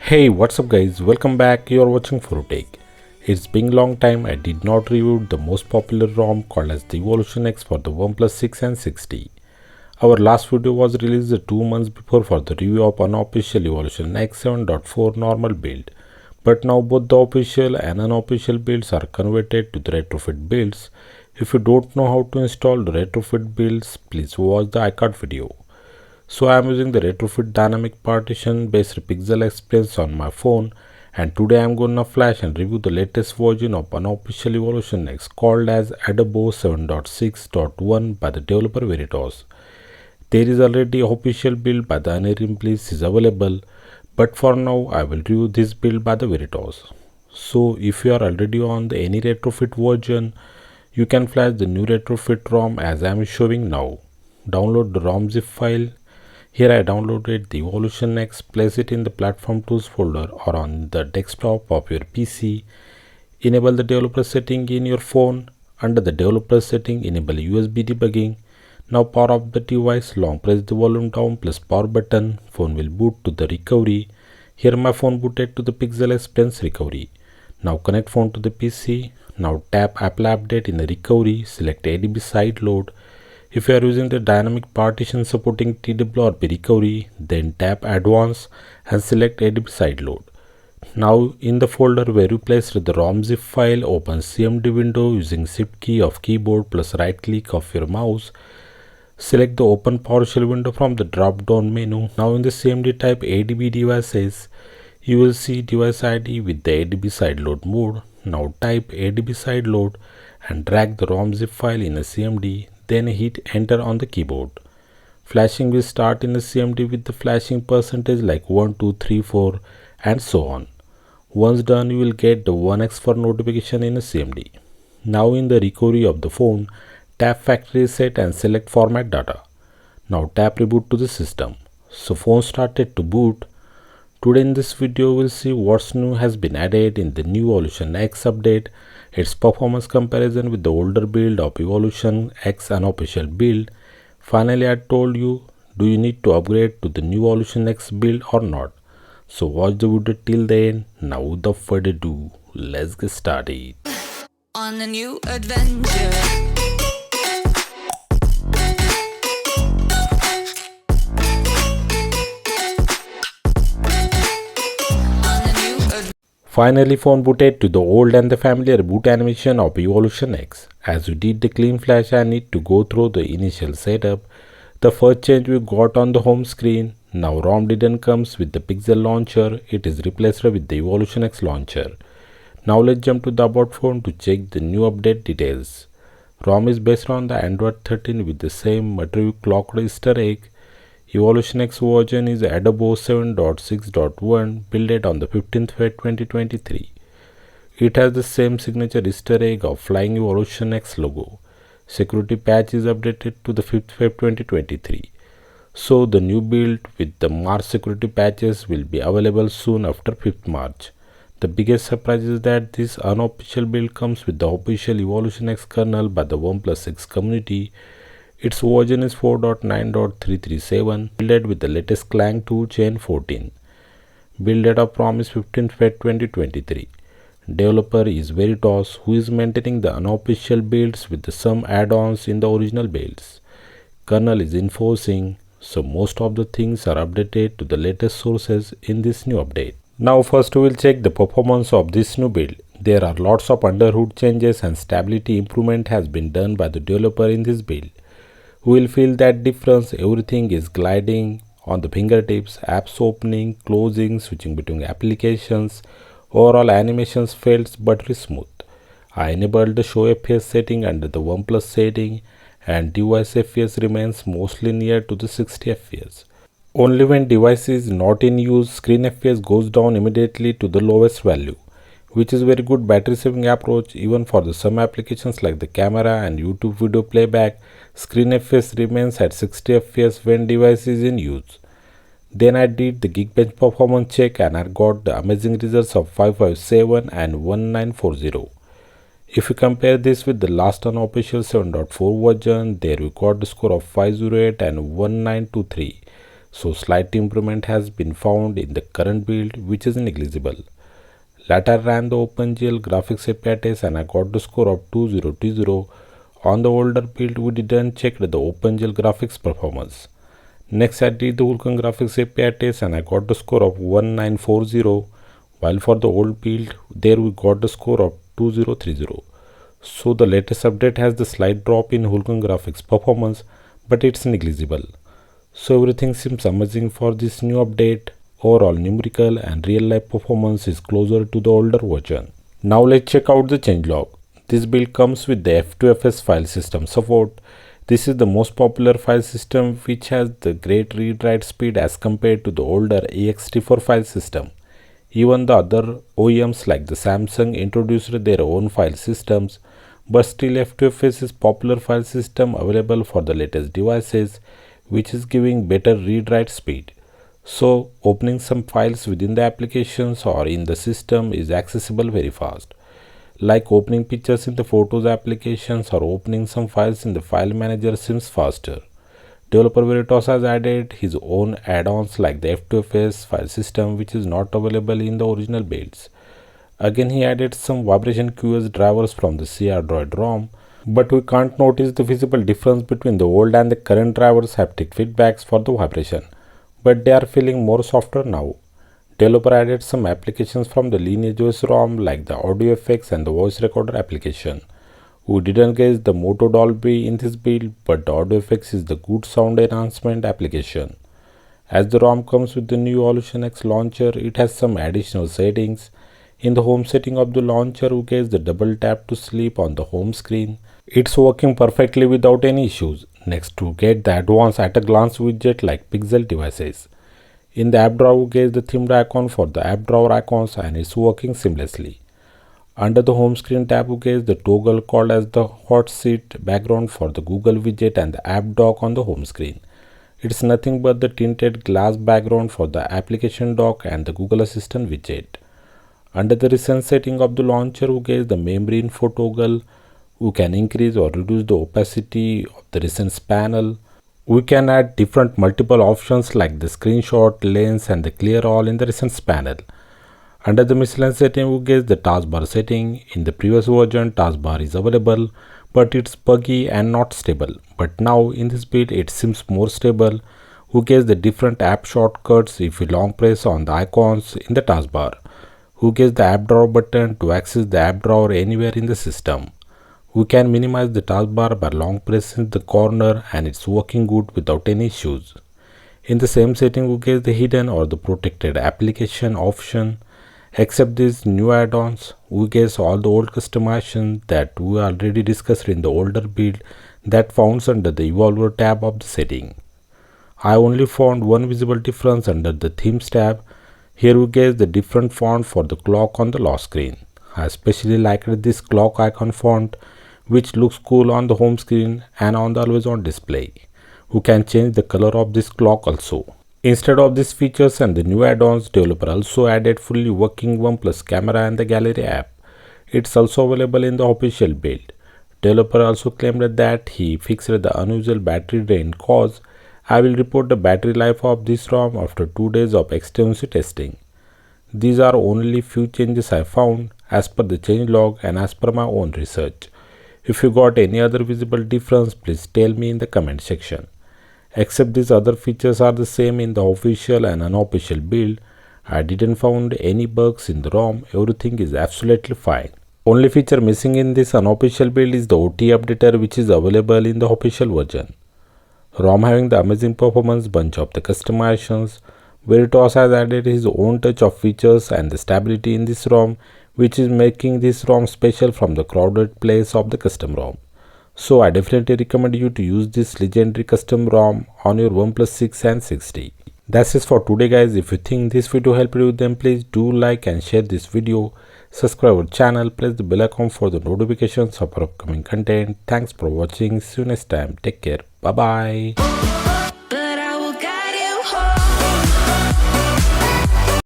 Hey, what's up guys, welcome back, you're watching Take. It's been a long time I did not review the most popular ROM called as the Evolution X for the OnePlus 6 and 60. Our last video was released 2 months before for the review of unofficial Evolution X 7.4 normal build. But now both the official and unofficial builds are converted to the retrofit builds. If you don't know how to install the retrofit builds, please watch the icard video. So I am using the retrofit dynamic partition based pixel experience on my phone, and today I am gonna flash and review the latest version of unofficial Evolution X called as adobo 7.6.1 by the developer Weristos. There is already an official build by the anerin is available, but for now I will review this build by the Weristos. So if you are already on the any retrofit version, you can flash the new retrofit ROM as I am showing now. Download the ROM zip file. Here I downloaded the Evolution X, place it in the platform tools folder or on the desktop of your PC. Enable the developer setting in your phone. Under the developer setting, enable USB debugging. Now power up the device, long press the volume down plus power button. Phone will boot to the recovery. Here my phone booted to the pixel experience recovery. Now connect phone to the PC. Now tap apply update in the recovery, select ADB side load. If you are using the dynamic partition supporting TWRP recovery, then tap Advanced and select ADB side load. Now in the folder where you placed the ROM zip file, open CMD window using shift key of keyboard plus right click of your mouse. Select the open PowerShell window from the drop down menu. Now in the CMD type ADB devices, you will see device ID with the ADB side load mode. Now type ADB side load and drag the ROM zip file in a CMD. Then hit enter on the keyboard. Flashing will start in the CMD with the flashing percentage like 1, 2, 3, 4 and so on. Once done, you will get the 1x for notification in a CMD. Now in the recovery of the phone, tap factory reset and select format data. Now tap reboot to the system. So phone started to boot. Today in this video we'll see what's new has been added in the new Evolution X update, its performance comparison with the older build of Evolution X unofficial build. Finally I told you, do you need to upgrade to the new Evolution X build or not? So watch the video till the end. Now without further ado, let's get started. On a new adventure. Finally phone booted to the old and the familiar boot animation of Evolution X. As we did the clean flash, I need to go through the initial setup. The first change we got on the home screen. Now ROM didn't comes with the Pixel launcher, it is replaced with the Evolution X launcher. Now let's jump to the about phone to check the new update details. ROM is based on the Android 13 with the same material clocked Easter egg. Evolution X version is adobo 7.6.1 built on the 15th Feb 2023. It has the same signature Easter egg of Flying Evolution X logo. Security patch is updated to the 5th Feb 2023. So the new build with the March security patches will be available soon after 5th March. The biggest surprise is that this unofficial build comes with the official Evolution X kernel by the OnePlus 6 community. Its version is 4.9.337, built with the latest Clang 2 Chain 14. Build date of ROM is 15th Feb 2023. Developer is Weristos, who is maintaining the unofficial builds with some add-ons in the original builds. Kernel is enforcing, so most of the things are updated to the latest sources in this new update. Now first we will check the performance of this new build. There are lots of underhood changes and stability improvement has been done by the developer in this build. We will feel that difference. Everything is gliding on the fingertips, apps opening, closing, switching between applications. Overall animations felt buttery smooth. I enabled the show FPS setting under the OnePlus setting, and device FPS remains mostly near to the 60 FPS. Only when device is not in use, screen FPS goes down immediately to the lowest value, which is very good battery saving approach even for the some applications like the camera and YouTube video playback. Screen FPS remains at 60 FPS when device is in use. Then I did the Geekbench performance check and I got the amazing results of 557 and 1940. If you compare this with the last unofficial 7.4 version, there we got the score of 508 and 1923. so slight improvement has been found in the current build, which is negligible. Later ran the OpenGL graphics API test and I got the score of 2020. On the older build, we didn't check the OpenGL graphics performance. Next, I did the Vulkan graphics API test and I got the score of 1940, while for the old build, there we got the score of 2030. So the latest update has the slight drop in Vulkan graphics performance, but it's negligible. So everything seems amazing for this new update. Overall numerical and real life performance is closer to the older version. Now let's check out the changelog. This build comes with the F2FS file system support. This is the most popular file system which has the great read-write speed as compared to the older ext4 file system. Even the other OEMs like the Samsung introduced their own file systems, but still F2FS is popular file system available for the latest devices, which is giving better read-write speed. So opening some files within the applications or in the system is accessible very fast. Like opening pictures in the Photos applications or opening some files in the file manager seems faster. Developer Weristos has added his own add-ons like the F2FS file system, which is not available in the original builds. Again, he added some vibration QoS drivers from the C Android ROM, but we can't notice the visible difference between the old and the current drivers' haptic feedbacks for the vibration, but they are feeling more softer now. Developer added some applications from the linageos ROM like the audio effects and the voice recorder application. We didn't get the Moto Dolby in this build, but the audio effects is the good sound enhancement application. As the ROM comes with the new Evolution X launcher, it has some additional settings. In the home setting of the launcher, we get the double tap to sleep on the home screen. It's working perfectly without any issues. Next, we get the advanced at-a-glance widget like Pixel devices. In the app drawer, we get the themed icon for the app drawer icons and it's working seamlessly. Under the home screen tab, we get the toggle called as the hot seat background for the Google widget and the app dock on the home screen. It's nothing but the tinted glass background for the application dock and the Google Assistant widget. Under the recent setting of the launcher, we get the memory info toggle. We can increase or reduce the opacity of the recent panel. We can add different multiple options like the screenshot, lens and the clear all in the recent panel. Under the miscellaneous setting, we get the taskbar setting. In the previous version, taskbar is available, but it's buggy and not stable. But now in this build, it seems more stable. We get the different app shortcuts if we long press on the icons in the taskbar. We get the app drawer button to access the app drawer anywhere in the system. We can minimize the taskbar by long pressing the corner and it's working good without any issues. In the same setting, we get the hidden or the protected application option. Except these new add-ons, we get all the old customization that we already discussed in the older build that found under the Evolver tab of the setting. I only found one visible difference under the Themes tab. Here we get the different font for the clock on the lock screen. I especially liked this clock icon font, which looks cool on the home screen and on the always on display. We can change the color of this clock also. Instead of these features and the new add-ons, developer also added fully working OnePlus camera and the gallery app. It's also available in the official build. Developer also claimed that he fixed the unusual battery drain cause. I will report the battery life of this ROM after 2 days of extensive testing. These are only few changes I found as per the changelog and as per my own research. If you got any other visible difference, please tell me in the comment section. Except these other features are the same in the official and unofficial build. I didn't find any bugs in the ROM. Everything is absolutely fine. Only feature missing in this unofficial build is the OT updater, which is available in the official version. ROM having the amazing performance, bunch of the customizations. Weristos has added his own touch of features and the stability in this ROM, which is making this ROM special from the crowded place of the custom ROM. So I definitely recommend you to use this legendary custom ROM on your OnePlus 6 and 60. That's it for today guys. If you think this video helped you, then please do like and share this video. Subscribe our channel, press the bell icon for the notifications of our upcoming content. Thanks for watching. See you next time. Take care. Bye bye.